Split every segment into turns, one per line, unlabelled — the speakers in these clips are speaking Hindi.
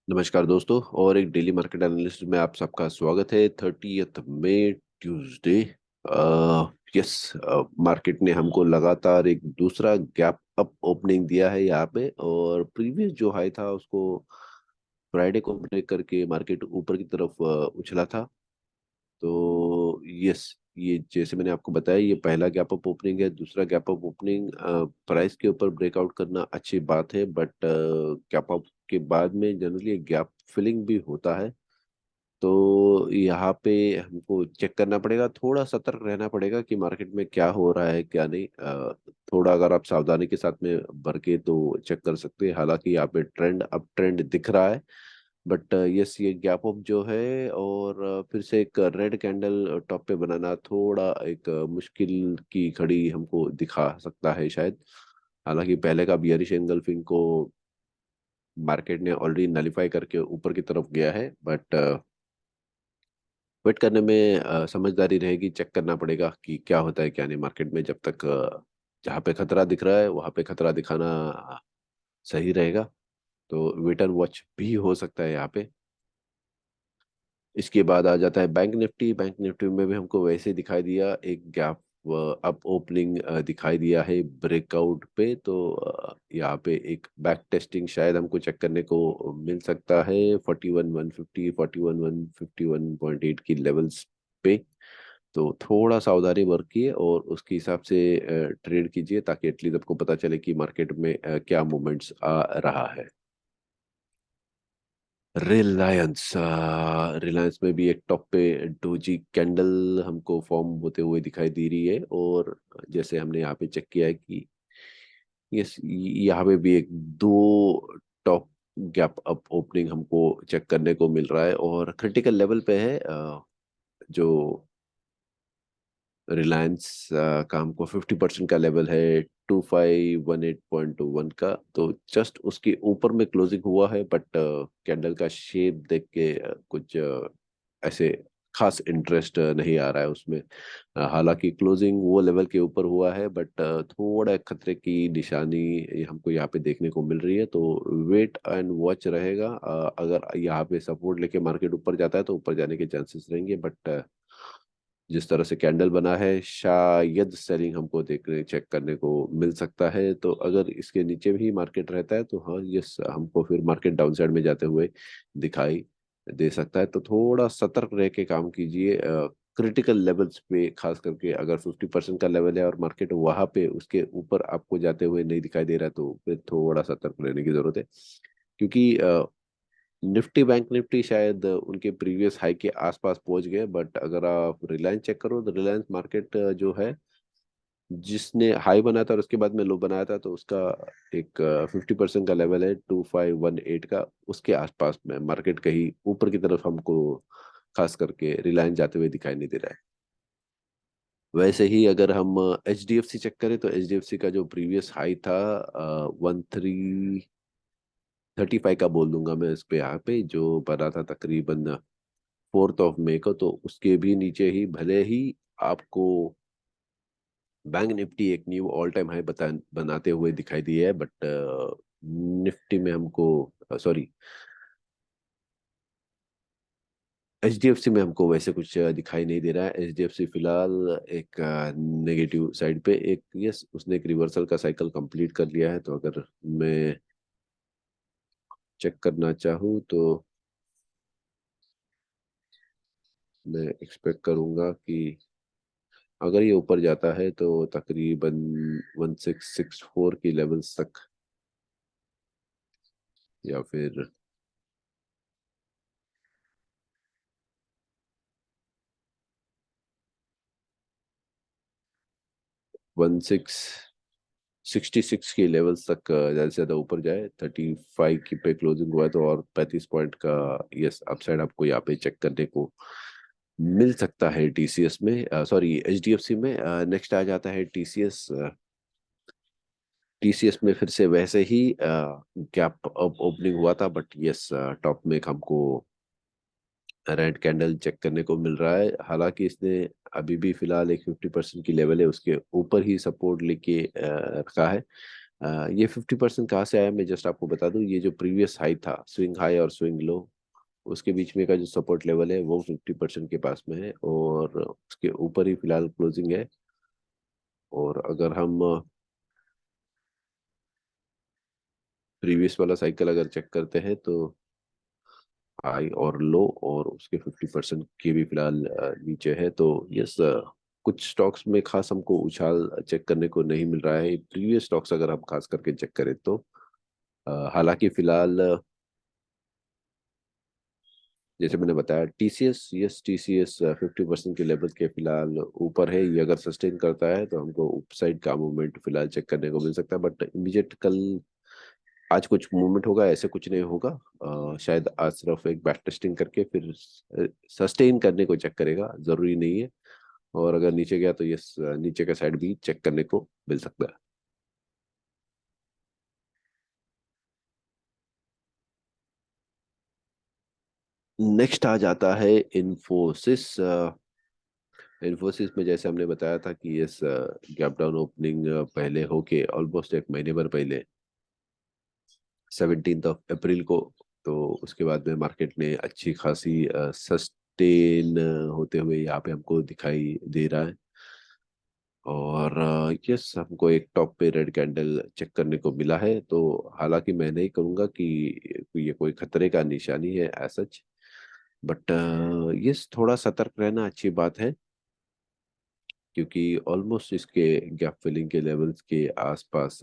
नमस्कार दोस्तों और एक डेली मार्केट एनालिस्ट में आप सबका स्वागत है। 30 मई ट्यूसडे। यस, मार्केट ने हमको लगातार एक दूसरा गैप अप ओपनिंग दिया है यहाँ पे, और प्रीवियस जो हाई था उसको फ्राइडे को ब्रेक करके मार्केट ऊपर की तरफ उछला था। तो यस, ये जैसे मैंने आपको बताया, ये पहला गैप अप ओपनिंग है। दूसरा गैप अप ओपनिंग प्राइस के ऊपर ब्रेकआउट करना अच्छी बात है, बट गैप अप के बाद में जनरली गैप फिलिंग भी होता है। तो यहाँ पे हमको चेक करना पड़ेगा, थोड़ा सतर्क रहना पड़ेगा कि मार्केट में क्या हो रहा है क्या नहीं। थोड़ा अगर आप सावधानी के साथ में भर के तो चेक कर सकते हैं। हालांकि यहाँ पे ट्रेंड अप ट्रेंड दिख रहा है, बट यस, ये गैप अप जो है और फिर से एक रेड कैंडल टॉप पे बनाना थोड़ा एक मुश्किल की घड़ी हमको दिखा सकता है शायद। हालांकि पहले का बियरिश एंगल्फिंग को मार्केट ने ऑलरेडी नलीफाई करके ऊपर की तरफ गया है, बट वेट करने में समझदारी रहेगी। चेक करना पड़ेगा कि क्या होता है क्या नहीं मार्केट में। जब तक जहाँ पे खतरा दिख रहा है वहाँ पे खतरा दिखाना सही रहेगा। तो वेट एंड वॉच भी हो सकता है यहाँ पे। इसके बाद आ जाता है बैंक निफ्टी। बैंक निफ्टी में भी हमको वैसे दिखाई दिया एक गैप अप ओपनिंग दिखाई दिया है ब्रेकआउट पे। तो यहाँ पे एक बैक टेस्टिंग शायद हमको चेक करने को मिल सकता है 41,150 41,151.8 की लेवल्स पे। तो थोड़ा सावधानी बरतिए और उसके हिसाब से ट्रेड कीजिए, ताकि एटलीस्ट आपको पता चले कि मार्केट में क्या मूवमेंट्स आ रहा है। रिलायंस, रिलायंस में भी एक टॉप पे डोजी कैंडल हमको फॉर्म होते हुए दिखाई दे रही है। और जैसे हमने यहाँ पे चेक किया है कि यस, यहाँ पे भी एक दो टॉप गैप अप ओपनिंग हमको चेक करने को मिल रहा है, और क्रिटिकल लेवल पे है जो रिलायंस का हमको 50% का लेवल है 2518.21 का। तो जस्ट उसके ऊपर में क्लोजिंग हुआ है, बट कैंडल का शेप देख के कुछ ऐसे खास इंटरेस्ट नहीं आ रहा है उसमें। हालांकि क्लोजिंग वो लेवल के ऊपर हुआ है, बट थोड़ा खतरे की निशानी हमको यहाँ पे देखने को मिल रही है। तो वेट एंड वॉच रहेगा। अगर यहाँ पे सपोर्ट लेके मार्केट ऊपर जाता है तो ऊपर जाने के चांसेस रहेंगे, बट जिस तरह से कैंडल बना है शायद सेलिंग हमको देखने चेक करने को मिल सकता है। तो अगर इसके नीचे भी मार्केट रहता है तो हाँ, यस, हमको फिर मार्केट डाउन साइड में जाते हुए दिखाई दे सकता है। तो थोड़ा सतर्क रह के काम कीजिए। क्रिटिकल लेवल्स पे खास करके अगर 50% का लेवल है और मार्केट वहां पे उसके ऊपर आपको जाते हुए नहीं दिखाई दे रहा, तो फिर थोड़ा सतर्क रहने की जरूरत है। क्योंकि निफ्टी बैंक निफ्टी शायद उनके प्रीवियस हाई के आसपास पहुंच गए, बट अगर आप रिलायंस चेक करो तो रिलायंस मार्केट जो है, जिसने हाई बनाया था और उसके बाद में लो बनाया था, तो उसका एक 50% का लेवल है 2518 का। उसके आसपास में मार्केट कहीं ऊपर की तरफ हमको खास करके रिलायंस जाते हुए दिखाई नहीं दे रहा है। वैसे ही अगर हम H D F C check करें तो एच डी एफ सी का जो प्रीवियस हाई था 1335 का बोल दूंगा मैं इस पे, यहाँ पे जो बना था तकरीबन 4 मई को, तो उसके भी नीचे ही भले ही आपको बैंक निफ्टी एक न्यू ऑल टाइम हाई बनाते हुए दिखाई दिया है, बट निफ्टी में हमको, sorry, H D F C में हमको वैसे कुछ दिखाई नहीं दे रहा है। एच डी एफ सी फिलहाल एक नेगेटिव साइड पे, एक यस, उसने एक रिवर्सल का साइकिल कंप्लीट कर लिया है। तो अगर मैं चेक करना चाहूँ तो मैं एक्सपेक्ट करूंगा कि अगर ये ऊपर जाता है तो तकरीबन 1664 की लेवल्स तक, या फिर 1666 के लेवल्स तक ज़्यादा से ज़्यादा ऊपर जाए। 35 की पे क्लोजिंग हुआ है, तो और 35 पॉइंट का यस अपसाइड आपको यहाँ पे चेक करने को मिल सकता है टीसीएस में, सॉरी एचडीएफसी में। नेक्स्ट आ जाता है टीसीएस। टीसीएस में फिर से वैसे ही गैप अप ओपनिंग हुआ था, बट यस, टॉप में हमको रेड कैंडल चेक करने को मिल रहा है। हालांकि इसने अभी भी फिलहाल एक 50% की लेवल है उसके ऊपर ही सपोर्ट लेके रखा है। ये 50% कहाँ से आया, मैं जस्ट आपको बता दूं। ये जो प्रीवियस हाई था, स्विंग हाई और स्विंग लो, उसके बीच में का जो सपोर्ट लेवल है वो 50% के पास में है, और उसके ऊपर ही फिलहाल क्लोजिंग है। और अगर हम प्रीवियस वाला साइकिल अगर चेक करते हैं तो हाई और लो और उसके 50% के भी फिलहाल नीचे है। तो यस, कुछ स्टॉक्स में खास हमको उछाल चेक करने को नहीं मिल रहा है प्रीवियस स्टॉक्स अगर हम खास करके चेक करें तो। हालांकि फिलहाल जैसे मैंने बताया टीसीएस, यस टीसीएस 50% के लेवल के फिलहाल ऊपर है। ये अगर सस्टेन करता है तो हमको अपसाइड का मूवमेंट फिलहाल चेक करने को मिल सकता है, बट इमीडिएट कल आज कुछ मूवमेंट होगा ऐसे कुछ नहीं होगा। शायद आज सिर्फ एक बैक टेस्टिंग करके फिर सस्टेन करने को चेक करेगा, जरूरी नहीं है। और अगर नीचे गया तो ये नीचे का साइड भी चेक करने को मिल सकता है। नेक्स्ट आ जाता है इन्फोसिस। इन्फोसिस में जैसे हमने बताया था कि ये गैप डाउन ओपनिंग पहले होके ऑलमोस्ट एक महीने भर पहले 17 अप्रैल को, तो उसके बाद में मार्केट ने अच्छी खासी सस्टेन होते हुए यहाँ पे हमको दिखाई दे रहा है। और यस, हमको एक टॉप पे रेड कैंडल चेक करने को मिला है। तो हालांकि मैं नहीं कहूँगा कि ये कोई खतरे का निशानी है एज सच, बट यस, थोड़ा सतर्क रहना अच्छी बात है, क्योंकि ऑलमोस्ट इसके गैप फिलिंग के लेवल्स के आसपास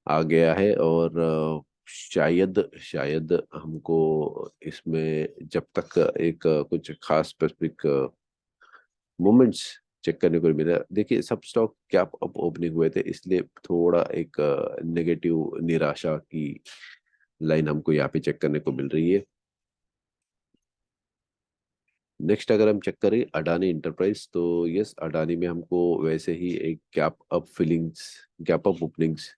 आ गया है। और शायद शायद हमको इसमें जब तक एक कुछ खास स्पेसिफिक मोमेंट्स चेक करने को मिला। देखिए, सब स्टॉक गैप अप ओपनिंग हुए थे, इसलिए थोड़ा एक नेगेटिव निराशा की लाइन हमको यहाँ पे चेक करने को मिल रही है। नेक्स्ट अगर हम चेक करें अडानी इंटरप्राइज, तो यस, अडानी में हमको वैसे ही एक गैप अप ओपनिंग्स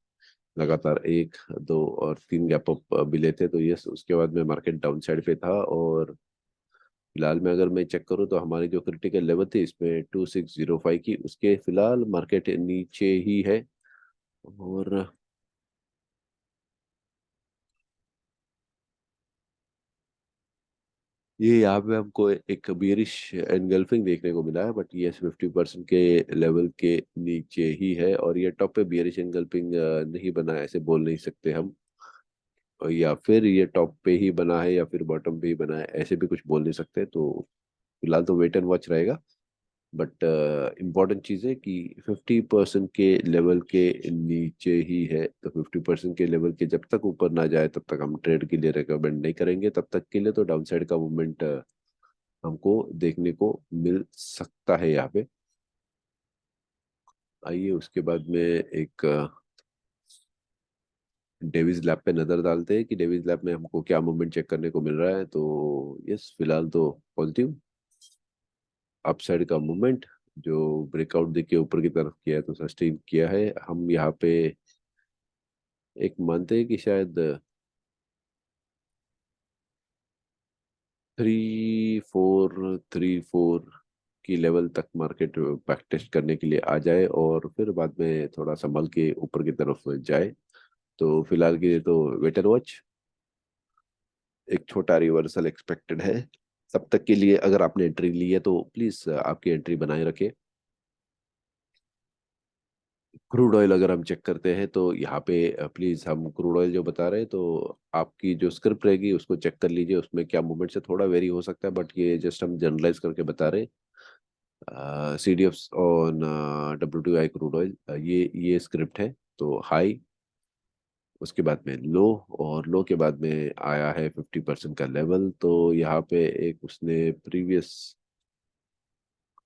लगातार एक दो और तीन गैप अप मिले थे। तो यस, उसके बाद में मार्केट डाउन साइड पे था। और फिलहाल में अगर मैं चेक करूँ तो हमारी जो क्रिटिकल लेवल थी इसमें 2605 की, उसके फिलहाल मार्केट नीचे ही है। और ये यहाँ पे हमको एक बियरिश एनगल्फिंग देखने को मिला है, बट ये 50% के लेवल के नीचे ही है। और ये टॉप पे बियरिश एनगल्फिंग नहीं बना है ऐसे बोल नहीं सकते हम, और या फिर ये टॉप पे ही बना है या फिर बॉटम पे ही बना है ऐसे भी कुछ बोल नहीं सकते। तो फिलहाल तो वेट एंड वॉच रहेगा। बट इम्पॉर्टेंट चीज़ है कि 50% के लेवल के नीचे ही है। तो 50% के लेवल के जब तक ऊपर ना जाए तब तक हम ट्रेड के लिए रेकमेंड नहीं करेंगे। तब तक के लिए तो डाउन साइड का मूवमेंट हमको देखने को मिल सकता है यहाँ पे। आइए उसके बाद में एक डेविज लैब पे नज़र डालते हैं कि डेविज लैब में हमको क्या मूवमेंट चेक करने को मिल रहा है। तो यस, फिलहाल तो पॉजिटिव अपसाइड का मूवमेंट जो ब्रेकआउट देके ऊपर की तरफ किया है तो सस्टेन किया है। हम यहाँ पे एक मानते हैं कि शायद 3434 की लेवल तक मार्केट बैक टेस्ट करने के लिए आ जाए और फिर बाद में थोड़ा संभल के ऊपर की तरफ जाए। तो फिलहाल के लिए तो वेटर वॉच, एक छोटा रिवर्सल एक्सपेक्टेड है। तब तक के लिए अगर आपने एंट्री ली है तो प्लीज आपकी एंट्री बनाए रखें। क्रूड ऑयल अगर हम चेक करते हैं तो यहाँ पे प्लीज हम क्रूड ऑयल जो बता रहे हैं तो आपकी जो स्क्रिप्ट रहेगी उसको चेक कर लीजिए, उसमें क्या मूवमेंट से थोड़ा वेरी हो सकता है, बट ये जस्ट हम जनरलाइज करके बता रहे हैं। C D F on WTI crude oil, ये स्क्रिप्ट है। तो हाई, उसके बाद में लो, और लो के बाद में आया है 50% का लेवल। तो यहाँ पे एक उसने प्रीवियस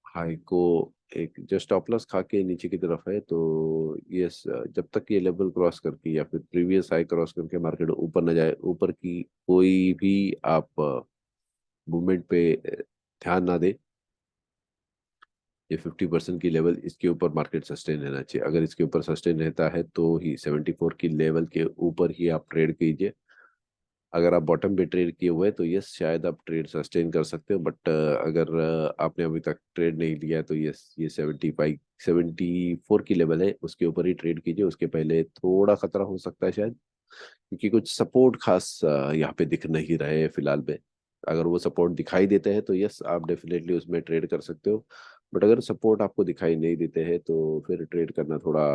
हाई को एक जस्ट स्टॉप लॉस खा के नीचे की तरफ है। तो ये जब तक ये लेवल क्रॉस करके या फिर प्रीवियस हाई क्रॉस करके मार्केट ऊपर न जाए, ऊपर की कोई भी आप मूवमेंट पे ध्यान ना दे। ये 50% की लेवल, इसके ऊपर मार्केट सस्टेन रहना चाहिए। अगर इसके ऊपर सस्टेन रहता है तो ही 74 की लेवल के ऊपर ही आप ट्रेड कीजिए। अगर आप बॉटम पे ट्रेड किए हुए हैं तो यस शायद आप ट्रेड सस्टेन कर सकते हो, बट अगर आपने अभी तक ट्रेड नहीं लिया है तो यस ये 74 की लेवल है, उसके ऊपर ही ट्रेड कीजिए। उसके पहले थोड़ा खतरा हो सकता है शायद, क्योंकि कुछ सपोर्ट खास यहाँ पे दिख नहीं रहे हैं फिलहाल में। अगर वो सपोर्ट दिखाई देते हैं तो यस आप डेफिनेटली उसमें ट्रेड कर सकते हो, बट अगर सपोर्ट आपको दिखाई नहीं देते हैं तो फिर ट्रेड करना थोड़ा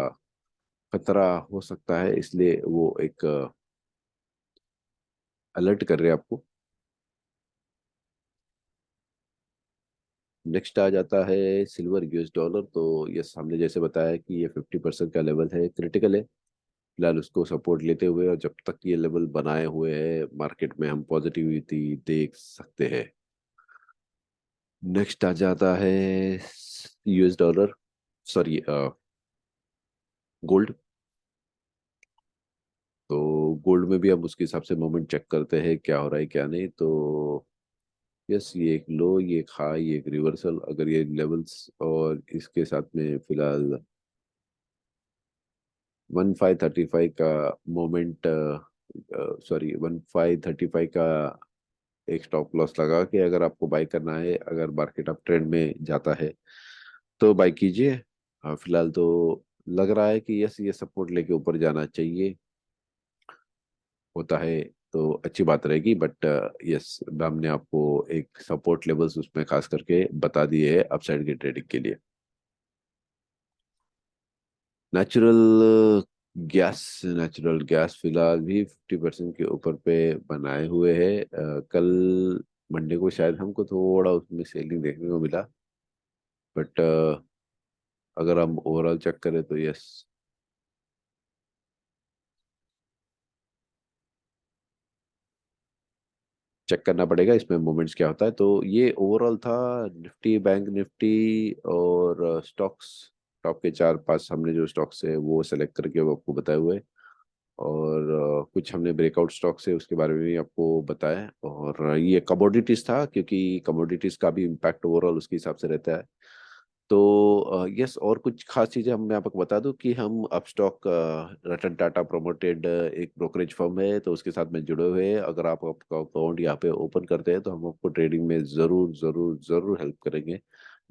खतरा हो सकता है, इसलिए वो एक अलर्ट कर रहे हैं आपको। नेक्स्ट आ जाता है सिल्वर यूएस डॉलर। तो यस हमने जैसे बताया कि ये 50% का लेवल है, क्रिटिकल है फिलहाल, उसको सपोर्ट लेते हुए और जब तक ये लेवल बनाए हुए है मार्केट में हम पॉजिटिविटी देख सकते हैं। नेक्स्ट आ जाता है यूएस डॉलर, सॉरी गोल्ड। तो गोल्ड में भी हम उसके हिसाब से मोमेंट चेक करते हैं क्या हो रहा है क्या नहीं। तो यस ये एक लो, ये एक हाई, ये एक रिवर्सल, अगर ये लेवल्स और इसके साथ में फिलहाल 1535 का मोमेंट, सॉरी 1535 का एक स्टॉप लॉस लगा के अगर आपको बाई करना है, अगर मार्केट अप ट्रेंड में जाता है तो बाई कीजिए। फिलहाल तो लग रहा है कि यस ये सपोर्ट लेके ऊपर जाना चाहिए, होता है तो अच्छी बात रहेगी, बट यस हमने आपको एक सपोर्ट लेवल्स उसमें खास करके बता दिए है अपसाइड की ट्रेडिंग के लिए। नेचुरल नेचुरल गैस फिलहाल भी 50% के ऊपर पे बनाए हुए है। कल मंडे को शायद हमको थोड़ा उसमें सेलिंग देखने को मिला, बट अगर हम ओवरऑल चेक करें तो यस चेक करना पड़ेगा इसमें मोमेंट्स क्या होता है। तो ये ओवरऑल था निफ्टी, बैंक निफ्टी और स्टॉक्स। टॉप के 4-5 हमने जो स्टॉक्स है वो सेलेक्ट करके वो आपको बताए हुए, और कुछ हमने ब्रेकआउट स्टॉक्स है उसके बारे में भी आपको बताया। और ये कमोडिटीज था क्योंकि कमोडिटीज का भी इम्पैक्ट ओवरऑल उसके हिसाब से रहता है। तो यस और कुछ खास चीज़ें हम मैं आपको बता दूं कि हम अपस्टॉक रतन टाटा प्रोमोटेड एक ब्रोकरेज फर्म है, तो उसके साथ में जुड़े हुए हैं। अगर आप आपका अकाउंट यहाँ पे ओपन करते हैं तो हम आपको ट्रेडिंग में ज़रूर ज़रूर ज़रूर हेल्प करेंगे,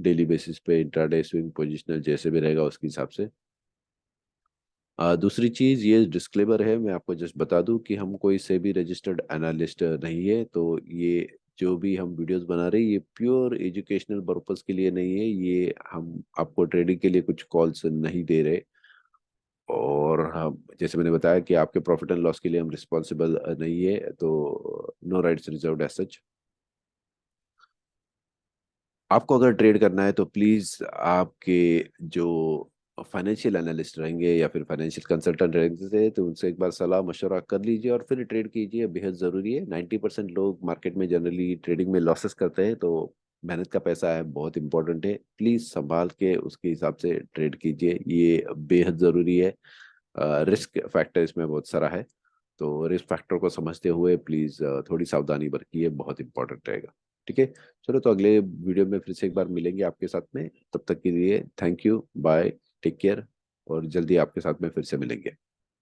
डेली बेसिस पे इंट्राडे स्विंग पोजिशनल जैसे भी रहेगा उसके हिसाब से। दूसरी चीज़ ये डिस्क्लेमर है, मैं आपको जस्ट बता दूं कि हम कोई से भी रजिस्टर्ड एनालिस्ट नहीं है। तो ये जो भी हम वीडियोस बना रहे हैं ये प्योर एजुकेशनल पर्पस के लिए नहीं है, ये हम आपको ट्रेडिंग के लिए कुछ कॉल्स नहीं दे रहे। और हम जैसे मैंने बताया कि आपके प्रॉफिट एंड लॉस के लिए हम रिस्पॉन्सिबल नहीं है, तो no rights reserved as such. आपको अगर ट्रेड करना है तो प्लीज़ आपके जो फाइनेंशियल एनालिस्ट रहेंगे या फिर फाइनेंशियल कंसल्टेंट रहेंगे तो उनसे एक बार सलाह मशवरा कर लीजिए और फिर ट्रेड कीजिए, बेहद ज़रूरी है। 90% लोग मार्केट में जनरली ट्रेडिंग में लॉसेस करते हैं, तो मेहनत का पैसा है, बहुत इंपॉर्टेंट है। प्लीज़ संभाल के उसके हिसाब से ट्रेड कीजिए, ये बेहद ज़रूरी है। रिस्क फैक्टर इसमें बहुत सारा है, तो रिस्क फैक्टर को समझते हुए प्लीज़ थोड़ी सावधानी बरतिए, बहुत इंपॉर्टेंट रहेगा। ठीक है, चलो तो अगले वीडियो में फिर से एक बार मिलेंगे आपके साथ में, तब तक के लिए thank you, bye, take care, और जल्दी आपके साथ में फिर से मिलेंगे।